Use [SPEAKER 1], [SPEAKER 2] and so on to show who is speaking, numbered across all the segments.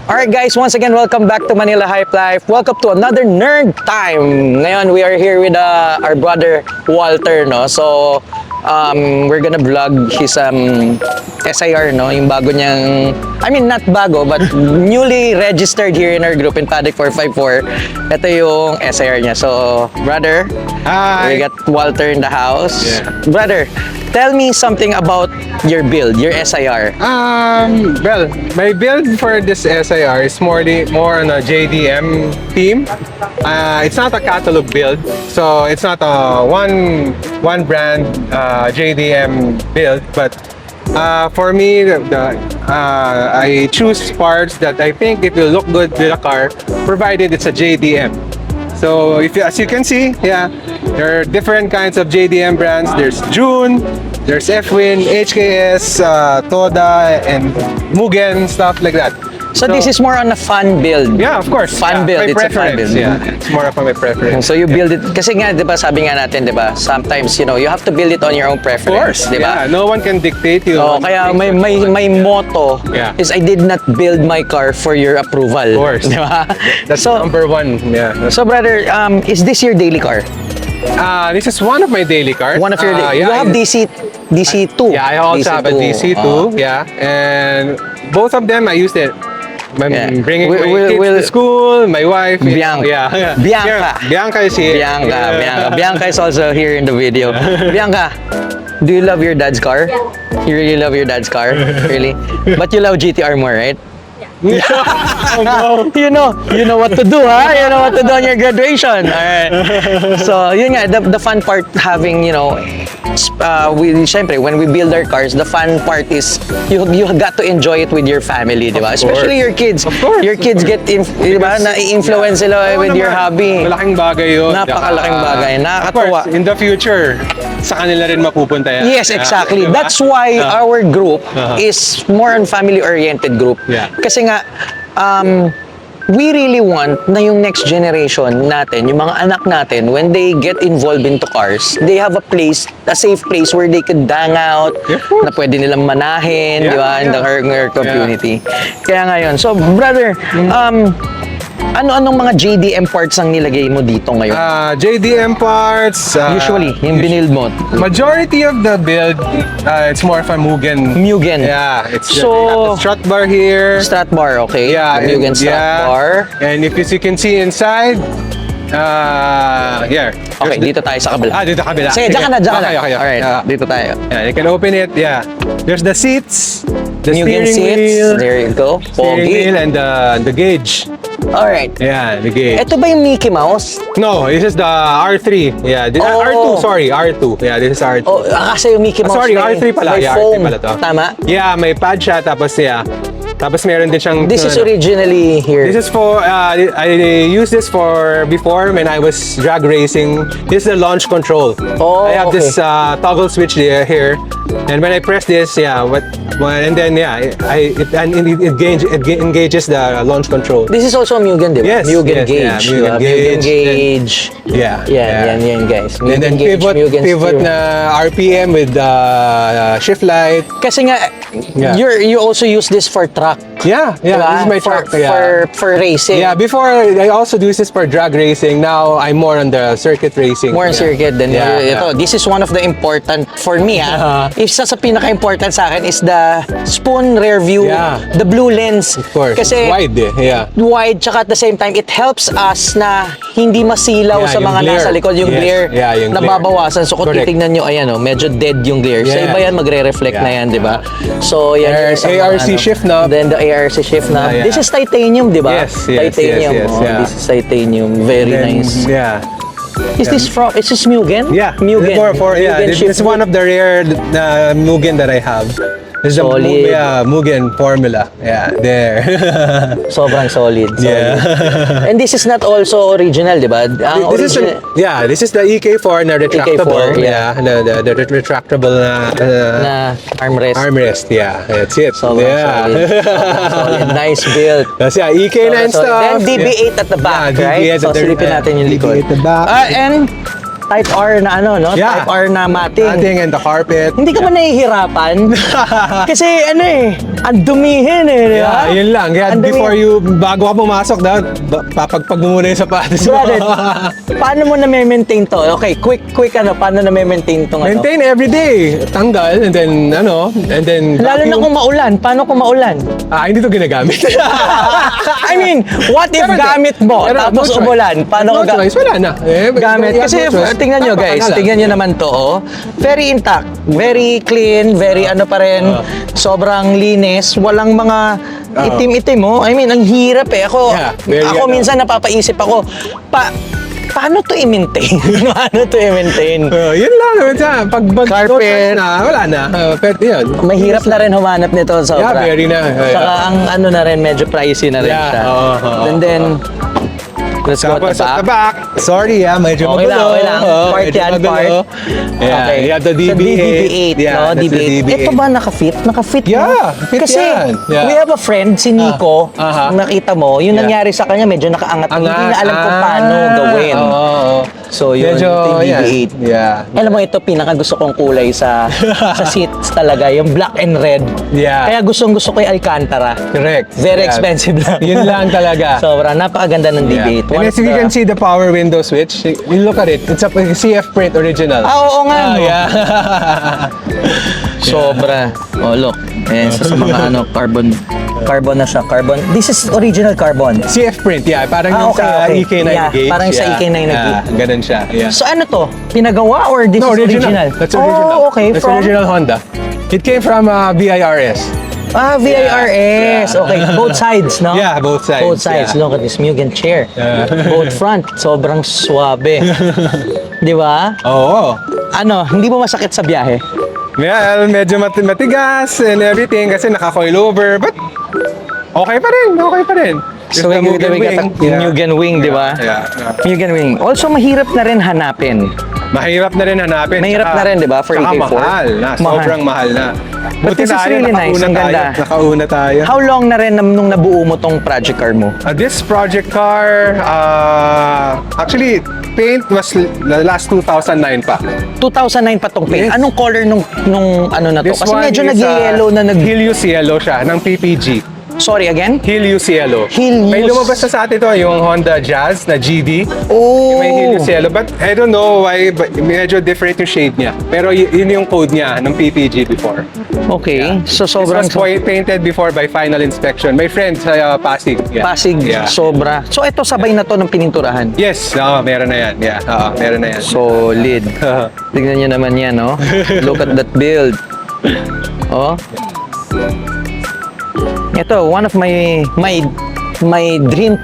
[SPEAKER 1] Alright guys, once again, welcome back to Manila Hype Life. Welcome to another Nerd Time. Ngayon, we are here with our brother Walter, no? So, we're gonna vlog his SIR, no? Yung bago niyang, I mean, not bago, but newly registered here in our group in Paddock 454. Ito yung SIR niya. So, brother,
[SPEAKER 2] Hi.
[SPEAKER 1] we got Walter in the house.
[SPEAKER 2] Yeah.
[SPEAKER 1] Brother, tell me something about your build, your SIR.
[SPEAKER 2] Well, my build for this SIR is more on a JDM theme. It's not a catalog build, so it's not a one brand JDM build. But for me, I choose parts that I think it will look good with a car, provided it's a JDM. So as you can see, yeah, there are different kinds of JDM brands. There's June, there's F-Win, HKS, Toda, and Mugen, stuff like that.
[SPEAKER 1] So this is more on a fun build.
[SPEAKER 2] Yeah, of course.
[SPEAKER 1] Fun
[SPEAKER 2] yeah,
[SPEAKER 1] build.
[SPEAKER 2] My
[SPEAKER 1] It's a fun
[SPEAKER 2] preference.
[SPEAKER 1] build.
[SPEAKER 2] Yeah, it's more of my preference.
[SPEAKER 1] So you build it, kasi nga, di ba, sabi nga natin, di ba, sometimes, you know, you have to build it on your own
[SPEAKER 2] Of
[SPEAKER 1] preference,
[SPEAKER 2] course.
[SPEAKER 1] di ba?
[SPEAKER 2] Yeah, no one can dictate you.
[SPEAKER 1] Oh, kaya my motto
[SPEAKER 2] Yeah.
[SPEAKER 1] is I did not build my car for your approval.
[SPEAKER 2] Of course.
[SPEAKER 1] Di ba?
[SPEAKER 2] That's
[SPEAKER 1] So,
[SPEAKER 2] number one. Yeah.
[SPEAKER 1] so brother, is this your daily car?
[SPEAKER 2] This is one of my daily cars.
[SPEAKER 1] One of your,
[SPEAKER 2] yeah,
[SPEAKER 1] you have DC2.
[SPEAKER 2] Yeah, I also have a DC2.
[SPEAKER 1] Oh.
[SPEAKER 2] Yeah, and both of them I used it. I'm
[SPEAKER 1] Yeah.
[SPEAKER 2] bringing
[SPEAKER 1] We-
[SPEAKER 2] my
[SPEAKER 1] we-
[SPEAKER 2] kids
[SPEAKER 1] we'll-
[SPEAKER 2] to school, my wife.
[SPEAKER 1] Bianca.
[SPEAKER 2] Yeah.
[SPEAKER 1] Bianca.
[SPEAKER 2] Yeah, Bianca is here.
[SPEAKER 1] Bianca is also here in the video. Bianca, do you love your dad's car? You really love your dad's car? Really? But you love GTR more, right? You know what to do, ha? You know what to do on your graduation. Alright. So, yun nga, the fun part having, you know, syempre, when we build our cars, the fun part is you got to enjoy it with your family, di ba? Especially your kids.
[SPEAKER 2] Of course.
[SPEAKER 1] Your kids get, di ba, na-influence sila
[SPEAKER 2] Oo
[SPEAKER 1] with your
[SPEAKER 2] naman.
[SPEAKER 1] hobby.
[SPEAKER 2] Malaking bagay yun.
[SPEAKER 1] Napakalaking bagay.
[SPEAKER 2] Of
[SPEAKER 1] Nakakatuwa.
[SPEAKER 2] course, in the future, sa kanila rin mapupunta yan.
[SPEAKER 1] Yes, exactly.
[SPEAKER 2] Diba?
[SPEAKER 1] That's why our group is more on family-oriented group.
[SPEAKER 2] Yeah.
[SPEAKER 1] Kasi nga, we really want na yung next generation natin, yung mga anak natin, when they get involved into cars, they have a place, a safe place where they could hang out,
[SPEAKER 2] Yeah, of course.
[SPEAKER 1] na pwede nilang manahin,
[SPEAKER 2] Yeah,
[SPEAKER 1] di ba, in the car community. Kaya ngayon, so brother, ano-anong mga JDM parts ang nilagay mo dito ngayon?
[SPEAKER 2] JDM parts.
[SPEAKER 1] Usually, yung binild mo.
[SPEAKER 2] Majority of the build, it's more of a Mugen.
[SPEAKER 1] Mugen.
[SPEAKER 2] Yeah, it's
[SPEAKER 1] So,
[SPEAKER 2] we have the strut bar here.
[SPEAKER 1] Strat bar, okay?
[SPEAKER 2] Yeah,
[SPEAKER 1] The Mugen Strat bar.
[SPEAKER 2] And if you can see inside, here.
[SPEAKER 1] Okay, dito tayo sa kabila.
[SPEAKER 2] Dito kabila.
[SPEAKER 1] Sige, dyan ka na.
[SPEAKER 2] Okay.
[SPEAKER 1] Alright,
[SPEAKER 2] Yeah.
[SPEAKER 1] dito tayo.
[SPEAKER 2] Yeah, you can open it. Yeah. There's the seats, the
[SPEAKER 1] Mugen
[SPEAKER 2] steering
[SPEAKER 1] seats.
[SPEAKER 2] wheel,
[SPEAKER 1] There you go.
[SPEAKER 2] steering wheel,
[SPEAKER 1] Pogi.
[SPEAKER 2] and the gauge.
[SPEAKER 1] Alright.
[SPEAKER 2] Yeah, the gauge.
[SPEAKER 1] Ito ba yung Mickey Mouse?
[SPEAKER 2] No, this is the R3. Yeah,
[SPEAKER 1] Oh.
[SPEAKER 2] R2. Sorry, R2. Yeah, this is R2.
[SPEAKER 1] O, kasi yung Mickey Mouse
[SPEAKER 2] Sorry,
[SPEAKER 1] may,
[SPEAKER 2] R3 pala.
[SPEAKER 1] may
[SPEAKER 2] Yeah,
[SPEAKER 1] foam.
[SPEAKER 2] R3 pala to.
[SPEAKER 1] Tama?
[SPEAKER 2] Yeah, may pad siya, tapos tapos meron din siyang...
[SPEAKER 1] This is originally here.
[SPEAKER 2] This is for, I used this for before when I was drag racing. This is the launch control.
[SPEAKER 1] Oh,
[SPEAKER 2] I have
[SPEAKER 1] okay.
[SPEAKER 2] this toggle switch here. And when I press this, and then it engages the launch control.
[SPEAKER 1] This is also Mugen, di ba?
[SPEAKER 2] Yes,
[SPEAKER 1] Mugen
[SPEAKER 2] yes,
[SPEAKER 1] gauge.
[SPEAKER 2] yeah,
[SPEAKER 1] di
[SPEAKER 2] Mugen
[SPEAKER 1] ba?
[SPEAKER 2] gauge.
[SPEAKER 1] Mugen gauge. Yan, guys.
[SPEAKER 2] And
[SPEAKER 1] Mugen
[SPEAKER 2] then
[SPEAKER 1] gauge, Mugen
[SPEAKER 2] pivot
[SPEAKER 1] steer.
[SPEAKER 2] na RPM with shift light.
[SPEAKER 1] Kasi nga,
[SPEAKER 2] Yeah.
[SPEAKER 1] you also use this for truck.
[SPEAKER 2] Yeah,
[SPEAKER 1] di ba?
[SPEAKER 2] this is my
[SPEAKER 1] for,
[SPEAKER 2] truck. Yeah.
[SPEAKER 1] For racing.
[SPEAKER 2] Yeah, before I also do this for drag racing. Now I'm more on the circuit racing.
[SPEAKER 1] More on circuit than ito.
[SPEAKER 2] Yeah.
[SPEAKER 1] This is one of the important for me, Isa sa pinaka-important sa akin is the spoon rear view,
[SPEAKER 2] Yeah.
[SPEAKER 1] the blue lens.
[SPEAKER 2] Of course.
[SPEAKER 1] Kasi
[SPEAKER 2] Wide Yeah.
[SPEAKER 1] wide, tsaka at the same time, it helps us na hindi masilaw
[SPEAKER 2] Yeah,
[SPEAKER 1] sa
[SPEAKER 2] yung
[SPEAKER 1] mga
[SPEAKER 2] glare.
[SPEAKER 1] nasa likod. Yung
[SPEAKER 2] Yes.
[SPEAKER 1] glare,
[SPEAKER 2] Yeah, yung glare.
[SPEAKER 1] nababawasan. So kung
[SPEAKER 2] Correct.
[SPEAKER 1] titignan nyo, ayan medyo dead yung glare. Sa
[SPEAKER 2] Yeah.
[SPEAKER 1] iba yan, magre-reflect
[SPEAKER 2] Yeah.
[SPEAKER 1] na yan, di ba? So yan yung sa mga,
[SPEAKER 2] ARC shift knob.
[SPEAKER 1] Then the ARC shift knob.
[SPEAKER 2] Yeah.
[SPEAKER 1] This is titanium, di ba?
[SPEAKER 2] Yes,
[SPEAKER 1] Titanium.
[SPEAKER 2] yes, yeah.
[SPEAKER 1] This is titanium. Very
[SPEAKER 2] Then,
[SPEAKER 1] nice.
[SPEAKER 2] Yeah.
[SPEAKER 1] Is this Mugen?
[SPEAKER 2] Yeah.
[SPEAKER 1] Mugen.
[SPEAKER 2] Mugen
[SPEAKER 1] shift
[SPEAKER 2] this is one of the rare Mugen that I have. This is the
[SPEAKER 1] Solid.
[SPEAKER 2] Mugen formula. Yeah, there.
[SPEAKER 1] Sobrang solid.
[SPEAKER 2] Yeah.
[SPEAKER 1] And this is not also original, di ba? Ang
[SPEAKER 2] This is the EK4 na retractable.
[SPEAKER 1] EK4, yeah.
[SPEAKER 2] The retractable
[SPEAKER 1] na armrest.
[SPEAKER 2] armrest. Yeah, that's it.
[SPEAKER 1] Sobrang
[SPEAKER 2] yeah.
[SPEAKER 1] solid. Sobrang solid. Nice build.
[SPEAKER 2] That's EK9
[SPEAKER 1] Sobrang solid.
[SPEAKER 2] stuff.
[SPEAKER 1] Then DB8 at the back,
[SPEAKER 2] Yeah,
[SPEAKER 1] right?
[SPEAKER 2] DB8
[SPEAKER 1] So
[SPEAKER 2] at the-
[SPEAKER 1] silipin natin yung likod.
[SPEAKER 2] DB8 at the back.
[SPEAKER 1] And Type R na ano, no?
[SPEAKER 2] Yeah.
[SPEAKER 1] Type R na mating.
[SPEAKER 2] Matting and the carpet.
[SPEAKER 1] Hindi ka ba nahihirapan? Kasi ano eh, ang dumihin eh, di ba?
[SPEAKER 2] Yeah, yun lang. Kaya
[SPEAKER 1] Ang dumi-
[SPEAKER 2] before bago ka pumasok, dapat papagpag mo muna yung sapatos mo.
[SPEAKER 1] Brother, paano mo na-maintain to? Okay, quick ano, paano na-maintain tong ano?
[SPEAKER 2] Maintain every day. Tanggal, and then, and then...
[SPEAKER 1] Lalo na
[SPEAKER 2] vacuum.
[SPEAKER 1] kung maulan. Paano kung maulan?
[SPEAKER 2] Hindi to ginagamit.
[SPEAKER 1] I mean, what if
[SPEAKER 2] Pero
[SPEAKER 1] gamit mo,
[SPEAKER 2] pero
[SPEAKER 1] tapos
[SPEAKER 2] no choice.
[SPEAKER 1] umulan? Paano
[SPEAKER 2] No
[SPEAKER 1] ka
[SPEAKER 2] choice, wala na.
[SPEAKER 1] gamit? Kasi tingnan nyo guys, tingnan nyo naman to, oh. Very intact, very clean, very ano pa rin, sobrang linis, walang mga itim-itim, oh. I mean, ang hirap eh.
[SPEAKER 2] Yeah, very
[SPEAKER 1] Ako
[SPEAKER 2] ano.
[SPEAKER 1] minsan napapaisip ako, paano to i-maintain? Paano to i-maintain?
[SPEAKER 2] Yun lang. Pag
[SPEAKER 1] Carpet.
[SPEAKER 2] na, wala na. Pwede yun.
[SPEAKER 1] Mahirap na rin humanap nito sobra.
[SPEAKER 2] Yeah, very na.
[SPEAKER 1] Saka ang ano na rin, medyo pricey na rin
[SPEAKER 2] Yeah,
[SPEAKER 1] siya.
[SPEAKER 2] oo.
[SPEAKER 1] And then, let's go
[SPEAKER 2] Tapos
[SPEAKER 1] to
[SPEAKER 2] at
[SPEAKER 1] back.
[SPEAKER 2] the back, sorry medyo
[SPEAKER 1] Okay lang,
[SPEAKER 2] magulo.
[SPEAKER 1] okay lang. Part
[SPEAKER 2] Medyo
[SPEAKER 1] yan,
[SPEAKER 2] magulo.
[SPEAKER 1] part.
[SPEAKER 2] Yeah,
[SPEAKER 1] Okay.
[SPEAKER 2] you have the
[SPEAKER 1] So,
[SPEAKER 2] DB8.
[SPEAKER 1] DB8,
[SPEAKER 2] Yeah,
[SPEAKER 1] no?
[SPEAKER 2] that's the
[SPEAKER 1] DB8.
[SPEAKER 2] DB8.
[SPEAKER 1] Ito ba nakafit? Nakafit mo?
[SPEAKER 2] Yeah, fit
[SPEAKER 1] Kasi
[SPEAKER 2] yan. Yeah.
[SPEAKER 1] we have a friend, si Nico,
[SPEAKER 2] aha.
[SPEAKER 1] nakita mo, yung
[SPEAKER 2] Yeah.
[SPEAKER 1] nangyari sa kanya, medyo nakaangat. Hindi na alam kung paano gawin.
[SPEAKER 2] Oo.
[SPEAKER 1] So, yun,
[SPEAKER 2] Medyo,
[SPEAKER 1] ito yung
[SPEAKER 2] yeah.
[SPEAKER 1] DB8.
[SPEAKER 2] Yeah.
[SPEAKER 1] Alam mo, ito pinaka gusto kong kulay sa seats talaga, yung black and red.
[SPEAKER 2] Yeah.
[SPEAKER 1] Kaya gustong gusto ko yung Alcantara.
[SPEAKER 2] Correct.
[SPEAKER 1] Very
[SPEAKER 2] Yeah.
[SPEAKER 1] expensive lang.
[SPEAKER 2] Yun lang talaga.
[SPEAKER 1] Sobrang napakaganda ng DB8.
[SPEAKER 2] And
[SPEAKER 1] One
[SPEAKER 2] as
[SPEAKER 1] of
[SPEAKER 2] you
[SPEAKER 1] the-
[SPEAKER 2] can see the power window switch, you look at it, it's a CF print original.
[SPEAKER 1] Oo nga. no?
[SPEAKER 2] Yeah.
[SPEAKER 1] Sobra. Oh, look. Eh, sa mga ano, carbon na siya. Carbon. This is original carbon.
[SPEAKER 2] CF print, yeah. Parang
[SPEAKER 1] Ah,
[SPEAKER 2] yung
[SPEAKER 1] okay,
[SPEAKER 2] sa
[SPEAKER 1] okay.
[SPEAKER 2] EK9
[SPEAKER 1] Yeah,
[SPEAKER 2] gauge.
[SPEAKER 1] parang sa EK9 na
[SPEAKER 2] yeah,
[SPEAKER 1] gauge.
[SPEAKER 2] ganun siya. Yeah.
[SPEAKER 1] So ano to? Pinagawa or this
[SPEAKER 2] No,
[SPEAKER 1] is original?
[SPEAKER 2] That's original.
[SPEAKER 1] Oh, okay.
[SPEAKER 2] That's
[SPEAKER 1] From
[SPEAKER 2] original Honda. It came from VIRS.
[SPEAKER 1] VIRS.
[SPEAKER 2] Yeah.
[SPEAKER 1] Okay, both sides, no?
[SPEAKER 2] Yeah, both sides,
[SPEAKER 1] Both sides.
[SPEAKER 2] yeah.
[SPEAKER 1] Look at this Mugen chair.
[SPEAKER 2] Yeah.
[SPEAKER 1] Both front. Sobrang swabe. Di ba?
[SPEAKER 2] Oo.
[SPEAKER 1] Ano, hindi mo masakit sa biyahe?
[SPEAKER 2] Yeah, medyo matigas and everything kasi naka-coilover. But okay pa rin. Okay pa rin.
[SPEAKER 1] So,
[SPEAKER 2] Just the Mugen
[SPEAKER 1] we got
[SPEAKER 2] wing.
[SPEAKER 1] the Mugen wing, di ba?
[SPEAKER 2] Yeah.
[SPEAKER 1] Mugen wing. Also, mahirap na rin hanapin.
[SPEAKER 2] Mahirap na rin hanapin.
[SPEAKER 1] Mahirap
[SPEAKER 2] Tsaka-
[SPEAKER 1] na rin, di ba, for
[SPEAKER 2] tsaka
[SPEAKER 1] EK4?
[SPEAKER 2] mahal na. Sobrang mahal na.
[SPEAKER 1] But this is really nice. Ang ganda.
[SPEAKER 2] Nakauna tayo.
[SPEAKER 1] How long na rin nung nabuo mo tong project car mo?
[SPEAKER 2] This project car, actually, paint was last 2009 pa.
[SPEAKER 1] 2009 pa tong paint.
[SPEAKER 2] Yes.
[SPEAKER 1] Anong color nung ano na to?
[SPEAKER 2] This
[SPEAKER 1] Kasi
[SPEAKER 2] one
[SPEAKER 1] medyo
[SPEAKER 2] is,
[SPEAKER 1] nag-yellow na
[SPEAKER 2] Helios yellow siya, ng PPG.
[SPEAKER 1] Sorry again?
[SPEAKER 2] Helios yellow.
[SPEAKER 1] Helios.
[SPEAKER 2] May lumabas na sa atin ito, yung Honda Jazz na GD.
[SPEAKER 1] Oh.
[SPEAKER 2] May Helios yellow. But I don't know why, but medyo different yung shade niya. Pero yun yung code niya ng PPG before.
[SPEAKER 1] Okay. So
[SPEAKER 2] This
[SPEAKER 1] sobrang
[SPEAKER 2] was painted before by final inspection. My friend sa Pasig. Yeah.
[SPEAKER 1] Pasig,
[SPEAKER 2] Yeah.
[SPEAKER 1] sobra. So ito sabay na to ng pininturahan.
[SPEAKER 2] Yes, meron na yan. Yeah, meron na yan.
[SPEAKER 1] Solid. Tignan nyo naman yan, no? Look at that build. Oh. Ito, one of my dream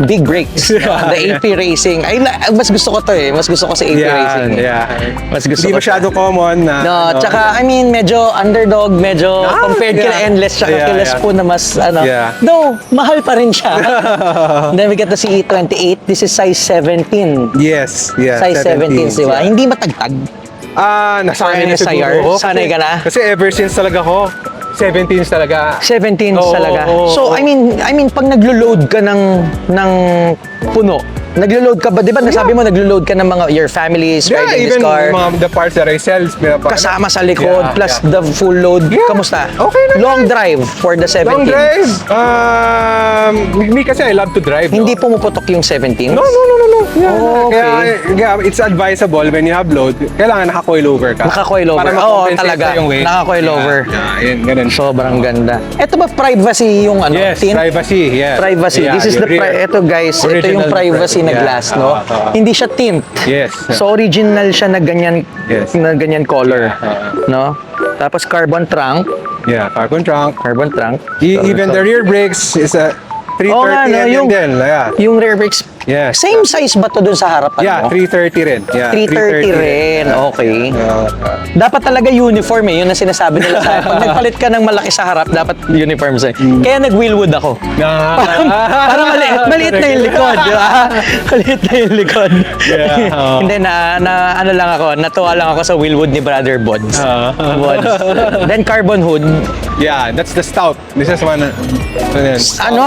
[SPEAKER 1] big breaks. No? The AP Racing. Mas gusto ko to eh. Mas gusto ko sa AP Racing. eh.
[SPEAKER 2] Yeah.
[SPEAKER 1] Mas gusto
[SPEAKER 2] Hindi
[SPEAKER 1] ko
[SPEAKER 2] masyado common na.
[SPEAKER 1] No, tsaka I mean medyo underdog, medyo compared kila
[SPEAKER 2] yeah.
[SPEAKER 1] Endless tsaka
[SPEAKER 2] Yeah,
[SPEAKER 1] kila
[SPEAKER 2] yeah.
[SPEAKER 1] Spoon na mas ano.
[SPEAKER 2] Yeah.
[SPEAKER 1] No, mahal pa rin siya. Then we get the CE28. This is size 17.
[SPEAKER 2] Yes, yeah.
[SPEAKER 1] Size 17, di ba?
[SPEAKER 2] yeah.
[SPEAKER 1] Hindi matagtag.
[SPEAKER 2] Nasanay na
[SPEAKER 1] NSIR?
[SPEAKER 2] siguro.
[SPEAKER 1] Sanay ka na?
[SPEAKER 2] Kasi ever since talaga ako, 17s talaga.
[SPEAKER 1] 17
[SPEAKER 2] Oo,
[SPEAKER 1] talaga.
[SPEAKER 2] oo,
[SPEAKER 1] So
[SPEAKER 2] oo.
[SPEAKER 1] I mean pag naglo-load ka ng puno, naglo-load ka ba? Di ba nasabi mo naglo-load ka ng mga your family's
[SPEAKER 2] Yeah,
[SPEAKER 1] riding this
[SPEAKER 2] even
[SPEAKER 1] car?
[SPEAKER 2] the parts that I sell.
[SPEAKER 1] Kasama sa likod
[SPEAKER 2] Yeah,
[SPEAKER 1] plus
[SPEAKER 2] yeah.
[SPEAKER 1] the full load.
[SPEAKER 2] Yeah.
[SPEAKER 1] Kamusta?
[SPEAKER 2] Okay naman.
[SPEAKER 1] Long drive for the 17.
[SPEAKER 2] Long drive. Me kasi I love to drive.
[SPEAKER 1] Hindi
[SPEAKER 2] no?
[SPEAKER 1] pumuputok yung 17?
[SPEAKER 2] No. Yeah,
[SPEAKER 1] Oh, okay.
[SPEAKER 2] Kaya it's advisable when you have load, kailangan naka-coilover ka.
[SPEAKER 1] Naka-coilover.
[SPEAKER 2] Para
[SPEAKER 1] Oo,
[SPEAKER 2] ma-compensate
[SPEAKER 1] talaga.
[SPEAKER 2] yung weight.
[SPEAKER 1] Naka-coilover.
[SPEAKER 2] Yeah, yun, ganun.
[SPEAKER 1] Sobrang ganda. Ito ba privacy yung ano?
[SPEAKER 2] Yes,
[SPEAKER 1] tint?
[SPEAKER 2] privacy. Yeah.
[SPEAKER 1] Privacy.
[SPEAKER 2] Yeah,
[SPEAKER 1] This is
[SPEAKER 2] yung
[SPEAKER 1] the
[SPEAKER 2] rear.
[SPEAKER 1] ito guys, ito yung
[SPEAKER 2] Original
[SPEAKER 1] privacy na
[SPEAKER 2] yeah.
[SPEAKER 1] glass, no? Hindi siya tint.
[SPEAKER 2] Yes.
[SPEAKER 1] So original siya na ganyan
[SPEAKER 2] Yes.
[SPEAKER 1] na ganyan color,
[SPEAKER 2] Yeah.
[SPEAKER 1] no? Tapos carbon trunk,
[SPEAKER 2] Yeah, carbon trunk. Even the rear brakes is a 330
[SPEAKER 1] Oo nga, no,
[SPEAKER 2] and
[SPEAKER 1] yung-
[SPEAKER 2] then, yeah.
[SPEAKER 1] yung rear brakes.
[SPEAKER 2] Yes.
[SPEAKER 1] Same size ba to dun sa harapan
[SPEAKER 2] Yeah,
[SPEAKER 1] mo?
[SPEAKER 2] 330 rin. Yeah,
[SPEAKER 1] 330 rin. Okay. Dapat talaga uniform eh. Yun ang sinasabi nila sa akin. Pag nagpalit ka ng malaki sa harap, dapat uniform sa'yo. Kaya nag-wheelwood ako. Parang maliit na yung likod, di ba? Maliit na yung likod.
[SPEAKER 2] Yeah, oo.
[SPEAKER 1] Hindi, ano lang ako, natuwa lang ako sa wheelwood ni Brother Bods. Bods. Then carbon hood.
[SPEAKER 2] Yeah, that's the stout. This is one.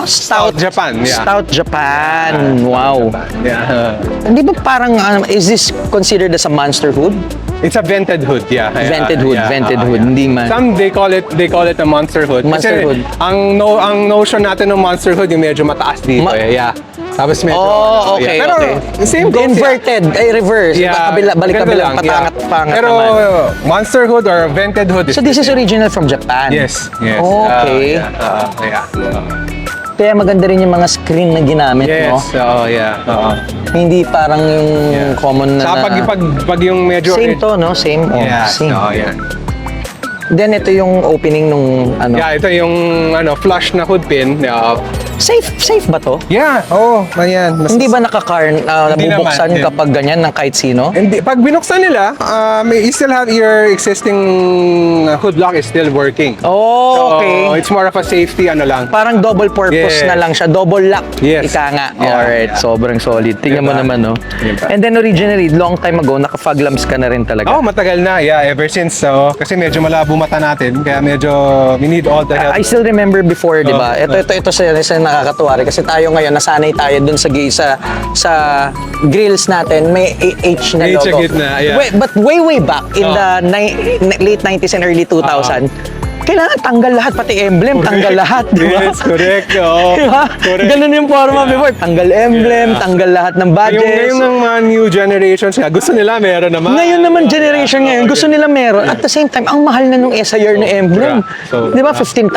[SPEAKER 1] Stout
[SPEAKER 2] Japan. Yeah.
[SPEAKER 1] Stout Japan. Wow. Wow.
[SPEAKER 2] Yeah.
[SPEAKER 1] Di ba parang, is this considered as a monster hood?
[SPEAKER 2] It's a vented hood, yeah.
[SPEAKER 1] Vented hood, vented hood,
[SPEAKER 2] yeah.
[SPEAKER 1] hindi man.
[SPEAKER 2] Some they call it a monster hood.
[SPEAKER 1] Monster
[SPEAKER 2] Kasi
[SPEAKER 1] hood.
[SPEAKER 2] ang notion natin ng monster hood yung medyo mataas dito, yeah. Tapos medyo
[SPEAKER 1] Oh, okay,
[SPEAKER 2] yeah. Pero
[SPEAKER 1] okay.
[SPEAKER 2] same goes,
[SPEAKER 1] Inverted, ay reverse.
[SPEAKER 2] yeah.
[SPEAKER 1] Balik
[SPEAKER 2] Ganito
[SPEAKER 1] kabilang,
[SPEAKER 2] lang,
[SPEAKER 1] patangat,
[SPEAKER 2] yeah.
[SPEAKER 1] pangat
[SPEAKER 2] Pero
[SPEAKER 1] naman.
[SPEAKER 2] monster hood or vented hood
[SPEAKER 1] So this is original from Japan?
[SPEAKER 2] Yes, yes.
[SPEAKER 1] Okay.
[SPEAKER 2] Yeah.
[SPEAKER 1] Kaya maganda rin yung mga screen na ginamit, no?
[SPEAKER 2] Yes, yeah.
[SPEAKER 1] Hindi parang yung common na...
[SPEAKER 2] Sa pag yung medyo
[SPEAKER 1] Same to, no? Same. Oh,
[SPEAKER 2] yeah,
[SPEAKER 1] same.
[SPEAKER 2] yeah.
[SPEAKER 1] Then ito yung opening nung ano.
[SPEAKER 2] Yeah, ito yung flush na hood pin.
[SPEAKER 1] Safe ba to?
[SPEAKER 2] Yeah, ayan.
[SPEAKER 1] Hindi ba nabubuksan
[SPEAKER 2] naman,
[SPEAKER 1] kapag ganyan ng kahit sino?
[SPEAKER 2] Hindi, pag binuksan nila, you still have your existing hood lock is still working.
[SPEAKER 1] Oh, okay.
[SPEAKER 2] So, it's more of a safety lang.
[SPEAKER 1] Parang double purpose
[SPEAKER 2] Yes.
[SPEAKER 1] na lang siya. Double lock.
[SPEAKER 2] Yes.
[SPEAKER 1] Ika nga.
[SPEAKER 2] Yeah,
[SPEAKER 1] Alright,
[SPEAKER 2] yeah.
[SPEAKER 1] sobrang solid. Tingnan mo
[SPEAKER 2] Diba?
[SPEAKER 1] naman, no?
[SPEAKER 2] Diba?
[SPEAKER 1] And then originally, long time ago, naka-fog lamps ka na rin talaga.
[SPEAKER 2] Oh, matagal na. Yeah, ever since. Kasi medyo malabo mata natin. Kaya medyo we need all the help.
[SPEAKER 1] I still remember before, di ba?
[SPEAKER 2] Oh.
[SPEAKER 1] Ito sa nakakatuwa rin. Kasi tayo ngayon, nasanay tayo dun sa grills natin, may H na
[SPEAKER 2] H sa
[SPEAKER 1] logo.
[SPEAKER 2] gitna, yeah.
[SPEAKER 1] But way back, in the late 90s and early 2000, kailangan tanggal lahat, pati emblem, tanggal lahat, di ba?
[SPEAKER 2] Yes, correct. Oh,
[SPEAKER 1] Di ba?
[SPEAKER 2] correct.
[SPEAKER 1] Ganun yung forma before. Tanggal emblem, tanggal lahat ng badges.
[SPEAKER 2] Ngayon ng mga new generations, gusto nila meron naman.
[SPEAKER 1] Ngayon naman, generation ngayon, gusto nila meron. At the same time, ang mahal na nung SIR na emblem.
[SPEAKER 2] So,
[SPEAKER 1] Di ba? 15,000,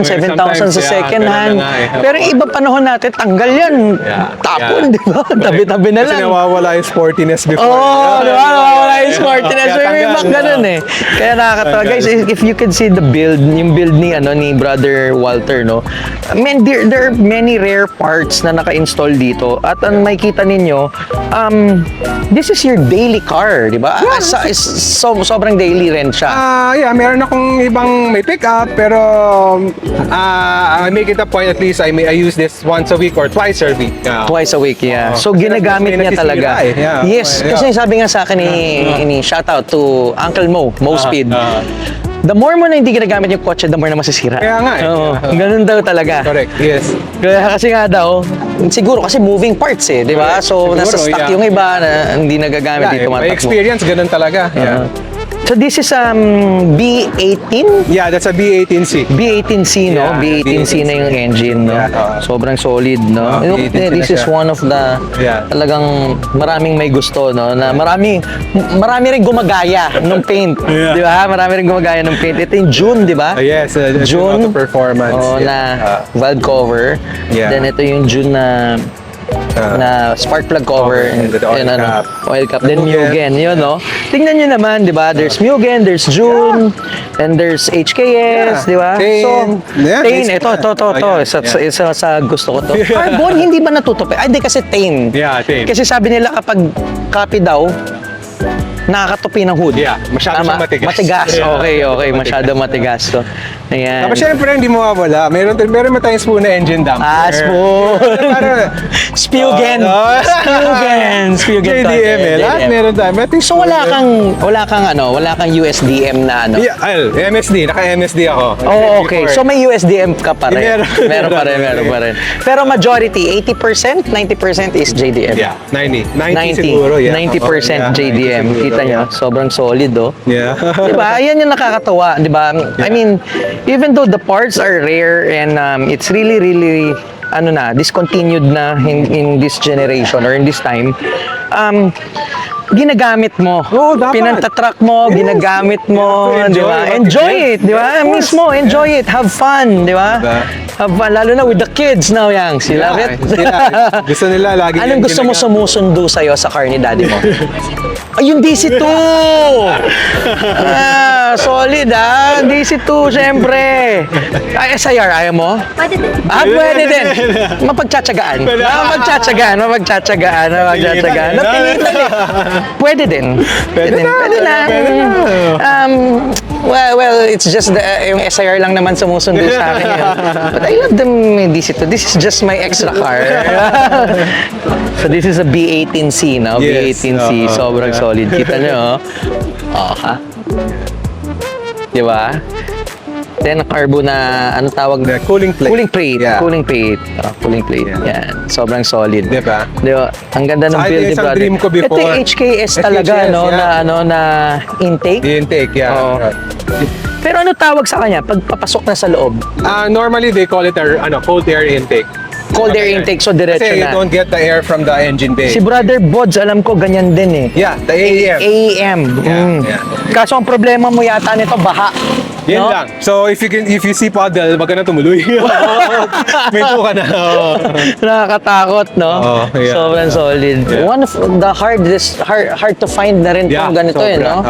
[SPEAKER 1] 7,000 sa
[SPEAKER 2] sometimes,
[SPEAKER 1] second
[SPEAKER 2] ganun
[SPEAKER 1] hand.
[SPEAKER 2] na nga eh.
[SPEAKER 1] Pero iba panahon natin, tanggal yan.
[SPEAKER 2] Yeah.
[SPEAKER 1] Tapon,
[SPEAKER 2] Yeah.
[SPEAKER 1] di ba? Tabi-tabi na
[SPEAKER 2] Kasi
[SPEAKER 1] lang.
[SPEAKER 2] nawawala yung sportiness before.
[SPEAKER 1] Oo, di ba? Nawawala yung sportiness.
[SPEAKER 2] Kaya
[SPEAKER 1] May
[SPEAKER 2] tanggal,
[SPEAKER 1] back ganun eh. Kaya nakakatawa. Guys, if you could see the build, yung build ni Brother Walter, no? Man, there are many rare parts na naka-install dito. At ang makikita ninyo, this is your daily car, di ba? Sobrang daily rin siya.
[SPEAKER 2] Yeah, meron akong ibang may pick-up, pero I make it a point at least I use this once a week or twice a week.
[SPEAKER 1] Twice a week, yeah. So,
[SPEAKER 2] Kasi
[SPEAKER 1] ginagamit
[SPEAKER 2] may
[SPEAKER 1] niya talaga.
[SPEAKER 2] nasisira eh. Yeah.
[SPEAKER 1] Yes,
[SPEAKER 2] Yeah.
[SPEAKER 1] kasi sabi nga sa akin ni shout out to Uncle Mo Speed. The more mo na hindi ginagamit yung kotse, the more na masisira.
[SPEAKER 2] Kaya nga eh.
[SPEAKER 1] Oo, ganun daw talaga.
[SPEAKER 2] Correct, yes.
[SPEAKER 1] Kaya kasi nga daw, siguro kasi moving parts eh, di ba?
[SPEAKER 2] Correct.
[SPEAKER 1] So,
[SPEAKER 2] Siguro,
[SPEAKER 1] nasa stock
[SPEAKER 2] yeah.
[SPEAKER 1] yung iba na hindi nagagamit,
[SPEAKER 2] Yeah,
[SPEAKER 1] dito
[SPEAKER 2] by
[SPEAKER 1] tumatakbo.
[SPEAKER 2] experience, ganun talaga. Yeah.
[SPEAKER 1] So, this is B18?
[SPEAKER 2] Yeah, that's a B18C.
[SPEAKER 1] B18C, no?
[SPEAKER 2] Yeah,
[SPEAKER 1] B18C na yung engine, no?
[SPEAKER 2] Yeah,
[SPEAKER 1] Sobrang solid, no?
[SPEAKER 2] B18C na
[SPEAKER 1] This is
[SPEAKER 2] siya.
[SPEAKER 1] one of the
[SPEAKER 2] Yeah.
[SPEAKER 1] talagang maraming may gusto, no? Na marami rin gumagaya ng paint,
[SPEAKER 2] Yeah.
[SPEAKER 1] di ba? Marami rin gumagaya ng paint. Ito yung June, di ba?
[SPEAKER 2] Yes,
[SPEAKER 1] June,
[SPEAKER 2] auto performance.
[SPEAKER 1] oh, na valve cover.
[SPEAKER 2] Yeah.
[SPEAKER 1] Then ito yung June na spark plug cover
[SPEAKER 2] and the oil
[SPEAKER 1] and
[SPEAKER 2] cap.
[SPEAKER 1] Oil cap. Then
[SPEAKER 2] Mugen.
[SPEAKER 1] Mugen, yun, no? Tingnan nyo naman, di ba? There's Mugen, there's June, and there's HKS,
[SPEAKER 2] Yeah.
[SPEAKER 1] di ba?
[SPEAKER 2] Tain.
[SPEAKER 1] So,
[SPEAKER 2] Yeah,
[SPEAKER 1] Tain,
[SPEAKER 2] it's-
[SPEAKER 1] ito.
[SPEAKER 2] yeah.
[SPEAKER 1] Isa sa gusto ko to. Carbon, hindi ba natutupi? Ay, di kasi Tain.
[SPEAKER 2] Yeah, Tain.
[SPEAKER 1] Kasi sabi nila kapag copy daw, nakakatupi ng hood.
[SPEAKER 2] Yeah, masyado siyang matigas.
[SPEAKER 1] Matigas,
[SPEAKER 2] Yeah.
[SPEAKER 1] okay. Masyado matigas to. Ayan.
[SPEAKER 2] Tapos syempre, hindi mawawala. Meron tayong spoon na engine damper.
[SPEAKER 1] Spoon. Spugen. Spugen.
[SPEAKER 2] JDM eh. Lahat meron tayo.
[SPEAKER 1] So wala kang USDM na ano?
[SPEAKER 2] Yeah, MSD. Naka-MSD ako.
[SPEAKER 1] Oh, okay. So may USDM ka pa rin.
[SPEAKER 2] Meron.
[SPEAKER 1] Meron pa rin. Pero majority, 80%, 90% is JDM.
[SPEAKER 2] Yeah, 90 siguro. Yeah.
[SPEAKER 1] 90% JDM.
[SPEAKER 2] siguro,
[SPEAKER 1] Kita nyo, sobrang solid, oh.
[SPEAKER 2] Yeah.
[SPEAKER 1] Diba? Ayan yung nakakatawa, diba? I mean, even though the parts are rare and it's really discontinued na in this generation or in this time, ginagamit mo.
[SPEAKER 2] Oo, dapat.
[SPEAKER 1] Pinantatrack mo, ginagamit mo,
[SPEAKER 2] Yeah, to
[SPEAKER 1] di ba?
[SPEAKER 2] enjoy
[SPEAKER 1] Enjoy
[SPEAKER 2] what
[SPEAKER 1] it, di ba?
[SPEAKER 2] Of course.
[SPEAKER 1] Mismo, enjoy it. Have fun, di ba?
[SPEAKER 2] Diba?
[SPEAKER 1] Have fun, lalo na with the kids now, Yang. Sila,
[SPEAKER 2] Yeah, gusto nila lagi.
[SPEAKER 1] Anong gusto mo sumusundo sa'yo sa car ni daddy mo? Ay, yung DC2! Solid DC2, syempre. Ay, SIR, ayaw mo?
[SPEAKER 3] Pwede din.
[SPEAKER 1] Pwede din. Mapagtsatsagaan. Mapagtsatsagaan. Napilitan eh. Pwede din.
[SPEAKER 2] Pwede na.
[SPEAKER 1] Well, it's just yung SIR lang naman sumusundo sa akin. But I love them DC2. This is just my extra car. So this is a B18C, no?
[SPEAKER 2] Yes,
[SPEAKER 1] B18C. Sobrang solid. Kita nyo, oh. Oh, ha? Di ba? Then carbo na ano tawag?
[SPEAKER 2] The cooling plate.
[SPEAKER 1] Cooling plate.
[SPEAKER 2] Yeah.
[SPEAKER 1] Cooling plate. Cooling plate.
[SPEAKER 2] Yeah.
[SPEAKER 1] Yan. Sobrang solid.
[SPEAKER 2] Diba?
[SPEAKER 1] Diba? Ang ganda ng
[SPEAKER 2] Saka
[SPEAKER 1] build
[SPEAKER 2] ito
[SPEAKER 1] ni
[SPEAKER 2] isang
[SPEAKER 1] brother.
[SPEAKER 2] dream ko before.
[SPEAKER 1] Ito yung HKS talaga,
[SPEAKER 2] HKS,
[SPEAKER 1] no?
[SPEAKER 2] yeah.
[SPEAKER 1] Na, ano, na intake.
[SPEAKER 2] The intake, yeah.
[SPEAKER 1] Oo. Pero ano tawag sa kanya pag papasok na sa loob?
[SPEAKER 2] Normally, they call it cold air intake.
[SPEAKER 1] Cold air intake, so diretso
[SPEAKER 2] Kasi you
[SPEAKER 1] na.
[SPEAKER 2] don't get the air from the engine bay.
[SPEAKER 1] Si Brother Bods, alam ko, ganyan din eh.
[SPEAKER 2] Yeah, the AEM.
[SPEAKER 1] AEM.
[SPEAKER 2] Yeah.
[SPEAKER 1] Kaso ang problema mo yata nito, baha.
[SPEAKER 2] Yan
[SPEAKER 1] no?
[SPEAKER 2] lang. So if you see puddle, wag ka na tumuloy. Minto ka na.
[SPEAKER 1] Nakakatakot, no?
[SPEAKER 2] Oo, yeah.
[SPEAKER 1] Sobrang solid.
[SPEAKER 2] Yeah.
[SPEAKER 1] One of the hard to find na rin itong ganito eh, no?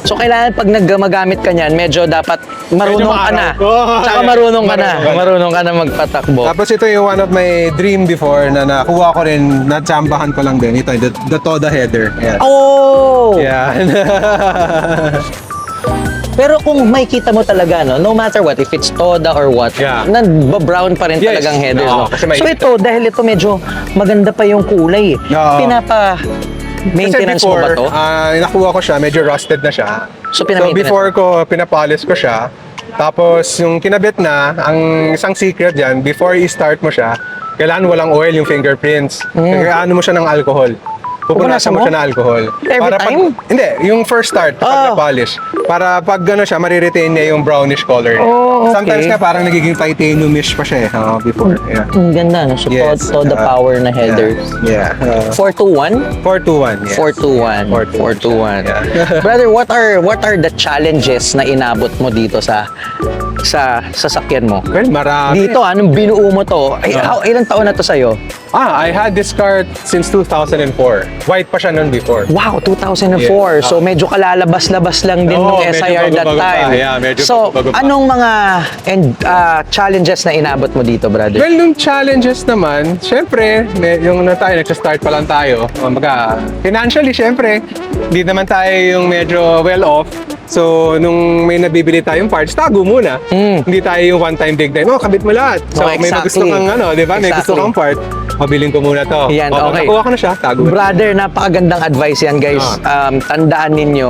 [SPEAKER 1] So kailangan pag nagmagamit ka niyan, medyo dapat marunong ka na.
[SPEAKER 2] maaraw.
[SPEAKER 1] Tsaka
[SPEAKER 2] Yeah.
[SPEAKER 1] marunong ka na.
[SPEAKER 2] Marunong ka na.
[SPEAKER 1] Marunong ka na magpatakbo.
[SPEAKER 2] Tapos ito yung one of my dream before na nakuha ko rin, natsambahan ko lang din. Ito, the Toda header. Yeah.
[SPEAKER 1] Oh!
[SPEAKER 2] Yeah.
[SPEAKER 1] Pero kung makikita mo talaga, no matter what, if it's Toda or what,
[SPEAKER 2] Yeah.
[SPEAKER 1] brown pa rin
[SPEAKER 2] Yes.
[SPEAKER 1] talagang headers.
[SPEAKER 2] Oo,
[SPEAKER 1] No?
[SPEAKER 2] kasi
[SPEAKER 1] So
[SPEAKER 2] makikita.
[SPEAKER 1] ito, dahil ito medyo maganda pa yung kulay.
[SPEAKER 2] Oo.
[SPEAKER 1] Maintenance mo ba to?
[SPEAKER 2] Nakuha ko siya, medyo rusted na siya.
[SPEAKER 1] So,
[SPEAKER 2] So
[SPEAKER 1] pinamaintenance
[SPEAKER 2] before ko, pinapolish ko siya. Tapos yung kinabit na, ang isang secret dyan, before i-start mo siya, kailangan walang oil yung fingerprints. Kaya ano mo siya ng alcohol.
[SPEAKER 1] Pupunasan
[SPEAKER 2] Pupunasan mo
[SPEAKER 1] mo?
[SPEAKER 2] siya ng alcohol.
[SPEAKER 1] Every time?
[SPEAKER 2] Hindi, yung first start,
[SPEAKER 1] Oh.
[SPEAKER 2] pag na-polish. Para pag gano'n siya, mariretain niya yung brownish color.
[SPEAKER 1] Oh, okay.
[SPEAKER 2] Sometimes nga parang nagiging titaniumish pa siya before. Yeah.
[SPEAKER 1] Ang ganda, no? So, Toda power na headers.
[SPEAKER 2] Yeah.
[SPEAKER 1] 421?
[SPEAKER 2] 421, yes.
[SPEAKER 1] 421. 421.
[SPEAKER 2] Yeah.
[SPEAKER 1] Brother, what are the challenges na inabot mo dito sa sasakyan mo?
[SPEAKER 2] Well, marami.
[SPEAKER 1] Dito, anong binuo mo to? Ay, ilang taon na to sa'yo?
[SPEAKER 2] I had this car since 2004. White pa siya noon before.
[SPEAKER 1] Wow, 2004.
[SPEAKER 2] Yeah.
[SPEAKER 1] So medyo kalalabas-labas lang din
[SPEAKER 2] Oo,
[SPEAKER 1] nung
[SPEAKER 2] medyo
[SPEAKER 1] SIR that
[SPEAKER 2] bago-bago pa.
[SPEAKER 1] time.
[SPEAKER 2] Yeah, medyo
[SPEAKER 1] so,
[SPEAKER 2] bago-bago pa.
[SPEAKER 1] anong mga challenges na inabot mo dito, brother?
[SPEAKER 2] Well, nung challenges naman, syempre, yung tayo, nagsa-start pa lang tayo. Financially, syempre, hindi naman tayo yung medyo well-off. So, nung may nabibili tayong parts, tago muna. Hindi tayo yung one-time big time. Kabit mo lahat. So,
[SPEAKER 1] Oh,
[SPEAKER 2] may gusto
[SPEAKER 1] exactly.
[SPEAKER 2] kang di ba? May gusto
[SPEAKER 1] Exactly.
[SPEAKER 2] kang part. Mabiling ko muna to.
[SPEAKER 1] Yan, okay.
[SPEAKER 2] Nakuha ko na siya, tago mo.
[SPEAKER 1] Brother, napakagandang advice yan, guys. Tandaan ninyo,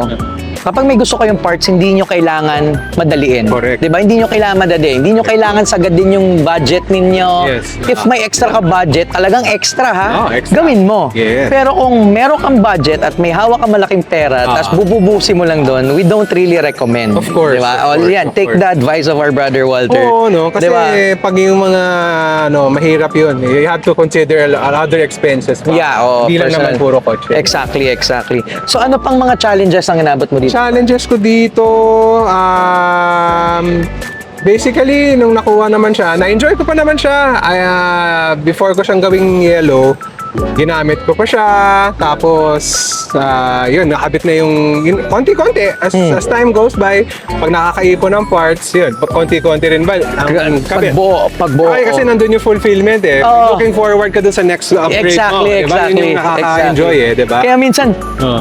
[SPEAKER 1] kapag may gusto kayong parts, hindi nyo kailangan madaliin.
[SPEAKER 2] Correct.
[SPEAKER 1] Diba? Hindi nyo kailangan madaliin. Hindi nyo kailangan sagadin yung budget ninyo.
[SPEAKER 2] Yes.
[SPEAKER 1] If may extra ka budget, talagang extra ha.
[SPEAKER 2] Extra.
[SPEAKER 1] Gawin mo.
[SPEAKER 2] Yes.
[SPEAKER 1] Pero kung meron kang budget at may hawak kang malaking pera, tapos bububusin mo lang doon, we don't really recommend.
[SPEAKER 2] Of course,
[SPEAKER 1] Diba?
[SPEAKER 2] of course,
[SPEAKER 1] Yan,
[SPEAKER 2] of
[SPEAKER 1] take
[SPEAKER 2] course.
[SPEAKER 1] the advice of our brother Walter.
[SPEAKER 2] Oo, no? Kasi
[SPEAKER 1] Diba?
[SPEAKER 2] pag yung mga, mahirap yun. You have to consider other expenses pa.
[SPEAKER 1] Yeah,
[SPEAKER 2] Hindi lang
[SPEAKER 1] personal.
[SPEAKER 2] naman puro kotse.
[SPEAKER 1] Exactly. So ano pang mga challenges ang inabot mo dito?
[SPEAKER 2] Challenges ko dito, basically, nung nakuha naman siya, na-enjoy ko pa naman siya. Before ko siyang gawing yellow, ginamit ko pa siya. Tapos, yun, nakabit na yung konti-konti. As time goes by, pag nakakaipon ng parts, yun, konti-konti rin ba? Ang kabit.
[SPEAKER 1] Pagbuo.
[SPEAKER 2] Ay, kasi nandun yung fulfillment eh.
[SPEAKER 1] Oo.
[SPEAKER 2] Looking forward ka dun sa next upgrade mo. Diba? Yun yung nakaka-enjoy eh, diba?
[SPEAKER 1] Kaya minsan,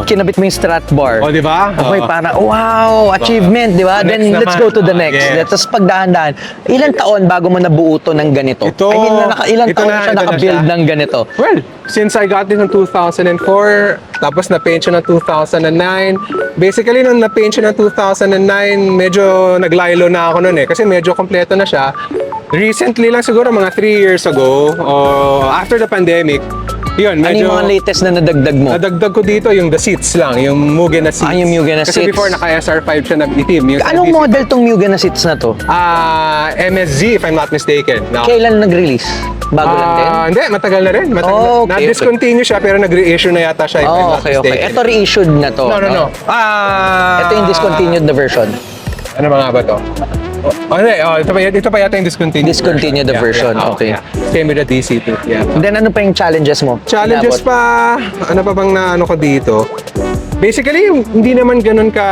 [SPEAKER 1] kinabit mo yung strat bar.
[SPEAKER 2] O, diba?
[SPEAKER 1] Okay, para, wow, achievement, di ba? Then,
[SPEAKER 2] Next
[SPEAKER 1] let's
[SPEAKER 2] naman.
[SPEAKER 1] go to the next.
[SPEAKER 2] Yes.
[SPEAKER 1] Tapos pagdahan-dahan, ilang taon bago mo nabuo to ng ganito?
[SPEAKER 2] Ito,
[SPEAKER 1] I mean, ilang
[SPEAKER 2] ito
[SPEAKER 1] taon
[SPEAKER 2] na,
[SPEAKER 1] na siya
[SPEAKER 2] ito na
[SPEAKER 1] nakabuild
[SPEAKER 2] siya.
[SPEAKER 1] ng ganito?
[SPEAKER 2] Well, since I got this in 2004, tapos na-paint siya ng 2009. Basically, nung na-paint siya ng 2009, medyo naglaylo na ako noon eh. Kasi medyo kompleto na siya. Recently lang siguro, mga 3 years ago, or after the pandemic, yun,
[SPEAKER 1] Ano
[SPEAKER 2] medyo...
[SPEAKER 1] yung mga latest na nadagdag mo?
[SPEAKER 2] Nadagdag ko dito yung the seats lang, yung Mugen na seats.
[SPEAKER 1] Yung Mugen na
[SPEAKER 2] Kasi
[SPEAKER 1] seats.
[SPEAKER 2] before naka-SR5 siya nag-itim. Yung
[SPEAKER 1] Anong
[SPEAKER 2] LBC.
[SPEAKER 1] model tong Mugen na seats na to?
[SPEAKER 2] MSZ, if I'm not mistaken. Now,
[SPEAKER 1] Kailan nag-release? Bago lang din?
[SPEAKER 2] Hindi, matagal na rin.
[SPEAKER 1] Oh, okay,
[SPEAKER 2] Na-discontinue siya pero nag-reissue na yata siya. if I'm
[SPEAKER 1] Oh,
[SPEAKER 2] not
[SPEAKER 1] okay.
[SPEAKER 2] mistaken.
[SPEAKER 1] Ito reissued na to.
[SPEAKER 2] No.
[SPEAKER 1] Ito yung discontinued na version.
[SPEAKER 2] Ano ba nga ba to? Ito pa yata yung discontinued.
[SPEAKER 1] Discontinued the version, okay.
[SPEAKER 2] Same with the DC2. Yeah.
[SPEAKER 1] Then ano pa yung challenges mo?
[SPEAKER 2] Challenges
[SPEAKER 1] Inabot?
[SPEAKER 2] pa, ano pa bang naano ko dito? Basically, hindi naman ganun ka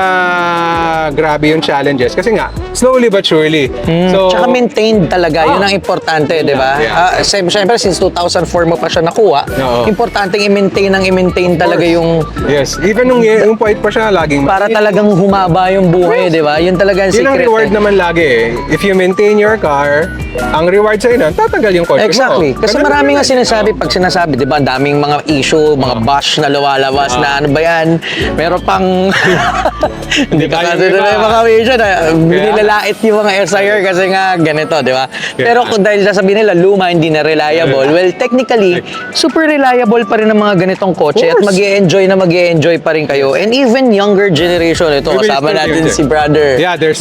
[SPEAKER 2] grabe yung challenges kasi nga, slowly but surely. So,
[SPEAKER 1] Tsaka maintained talaga, yun ang importante, di ba?
[SPEAKER 2] Yeah.
[SPEAKER 1] Siyempre, since 2004 mo pa siya nakuha,
[SPEAKER 2] Oo.
[SPEAKER 1] importante i-maintain talaga yung
[SPEAKER 2] yes, even yung point pa siya, laging
[SPEAKER 1] para talagang humaba yung buhay, di ba? Yun talaga ang
[SPEAKER 2] Yun ang
[SPEAKER 1] secret.
[SPEAKER 2] reward
[SPEAKER 1] eh.
[SPEAKER 2] naman lagi eh. If you maintain your car, ang reward sa'yo nun, tatanggal yung kotse
[SPEAKER 1] Exactly.
[SPEAKER 2] mo.
[SPEAKER 1] Kasi
[SPEAKER 2] Ganun
[SPEAKER 1] marami
[SPEAKER 2] lang
[SPEAKER 1] nga
[SPEAKER 2] yun.
[SPEAKER 1] sinasabi, pag sinasabi, di ba, ang daming mga issue, mga bash na lumalabas na ano ba yan? Meron pang, hindi ka
[SPEAKER 2] Diba,
[SPEAKER 1] kasi
[SPEAKER 2] yung
[SPEAKER 1] na
[SPEAKER 2] iba?
[SPEAKER 1] yung mga issue na nilalait yung mga SIR kasi nga ganito, di ba? Pero kung dahil sasabihin nila, luma, hindi na reliable, well, technically, super reliable pa rin ang mga ganitong kotse at
[SPEAKER 2] Of course.
[SPEAKER 1] mag-i-enjoy pa rin kayo. And even younger generation, ito,
[SPEAKER 2] Even
[SPEAKER 1] kasama
[SPEAKER 2] still
[SPEAKER 1] natin
[SPEAKER 2] here.
[SPEAKER 1] si brother.
[SPEAKER 2] Yeah, there's